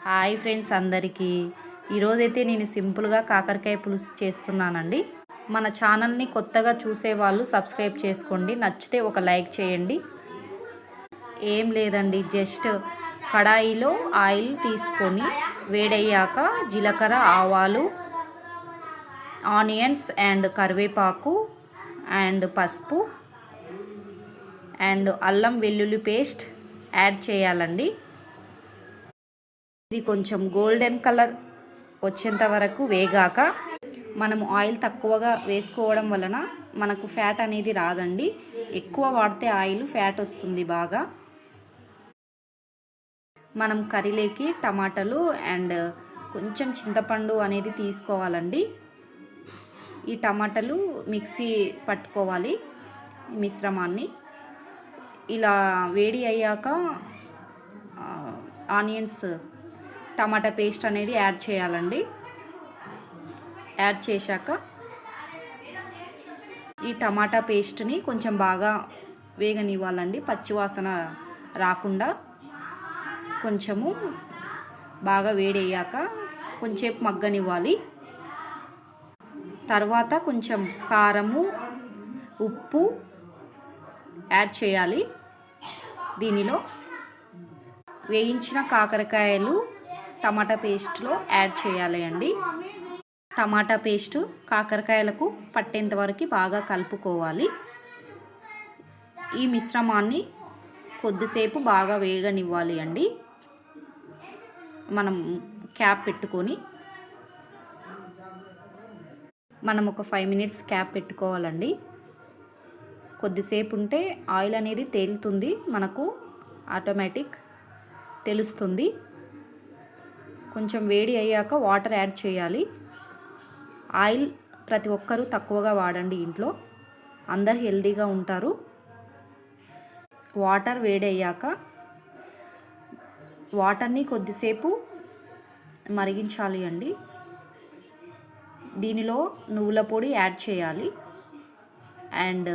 Hi friends అందరికీ ఈరోజైతే నేను సింపుల్గా కాకరకాయ పులుసు చేస్తున్నానండి. మన ఛానల్ని కొత్తగా చూసేవాళ్ళు సబ్స్క్రైబ్ చేసుకోండి, నచ్చితే ఒక లైక్ చేయండి. ఏం లేదండి, జస్ట్ కడాయిలో ఆయిల్ తీసుకొని వేడయ్యాక జీలకర్ర, ఆవాలు, ఆనియన్స్ అండ్ కరివేపాకు అండ్ పసుపు అండ్ అల్లం వెల్లుల్లి పేస్ట్ యాడ్ చేయాలండి. ఇది కొంచెం గోల్డెన్ కలర్ వచ్చేంత వరకు వేగాక మనము ఆయిల్ తక్కువగా వేసుకోవడం వలన మనకు ఫ్యాట్ అనేది రాదండి. ఎక్కువ వాడితే ఆయిల్ ఫ్యాట్ వస్తుంది బాగా. మనం కర్రీలోకి టమాటాలు అండ్ కొంచెం చింతపండు అనేది తీసుకోవాలండి. ఈ టమాటాలు మిక్సీ పట్టుకోవాలి మిశ్రమాన్ని. ఇలా వేడి అయ్యాక ఆనియన్స్ టమాటా పేస్ట్ అనేది యాడ్ చేయాలండి. యాడ్ చేశాక ఈ టమాటా పేస్ట్ని కొంచెం బాగా వేగనివ్వాలండి, పచ్చివాసన రాకుండా. కొంచెము బాగా వేడయ్యాక కొంచెం మగ్గనివ్వాలి. తర్వాత కొంచెం కారము, ఉప్పు యాడ్ చేయాలి. దీనిలో వేయించిన కాకరకాయలు టమాటా పేస్ట్లో యాడ్ చేయాలి అండి. టమాటా పేస్టు కాకరకాయలకు పట్టేంత వరకు బాగా కలుపుకోవాలి. ఈ మిశ్రమాన్ని కొద్దిసేపు బాగా వేగనివ్వాలి అండి. మనం క్యాప్ పెట్టుకొని మనం ఒక 5 మినిట్స్ క్యాప్ పెట్టుకోవాలండి. కొద్దిసేపు ఉంటే ఆయిల్ అనేది తేలుతుంది, మనకు ఆటోమేటిక్ తెలుస్తుంది. కొంచెం వేడి అయ్యాక వాటర్ యాడ్ చేయాలి. ఆయిల్ ప్రతి ఒక్కరూ తక్కువగా వాడండి, ఇంట్లో అందరు హెల్తీగా ఉంటారు. వాటర్ వేడి అయ్యాక వాటర్ని కొద్దిసేపు మరిగించాలి అండి. దీనిలో నువ్వుల పొడి యాడ్ చేయాలి. అండ్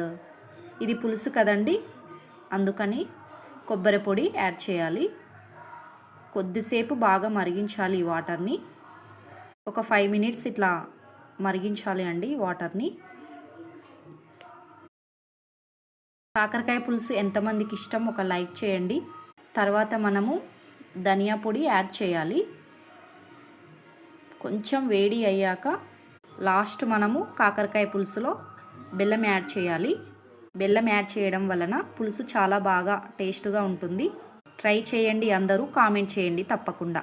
ఇది పులుసు కదండి, అందుకని కొబ్బరి పొడి యాడ్ చేయాలి. కొద్దిసేపు బాగా మరిగించాలి ఈ వాటర్ని. ఒక 5 మినిట్స్ ఇట్లా మరిగించాలి అండి వాటర్ని. కాకరకాయ పులుసు ఎంతమందికి ఇష్టం ఒక లైక్ చేయండి. తర్వాత మనము ధనియా పొడి యాడ్ చేయాలి. కొంచెం వేడి అయ్యాక లాస్ట్ మనము కాకరకాయ పులుసులో బెల్లం యాడ్ చేయాలి. బెల్లం యాడ్ చేయడం వలన పులుసు చాలా బాగా టేస్ట్గా ఉంటుంది. ట్రై చేయండి అందరూ, కామెంట్ చేయండి తప్పకుండా.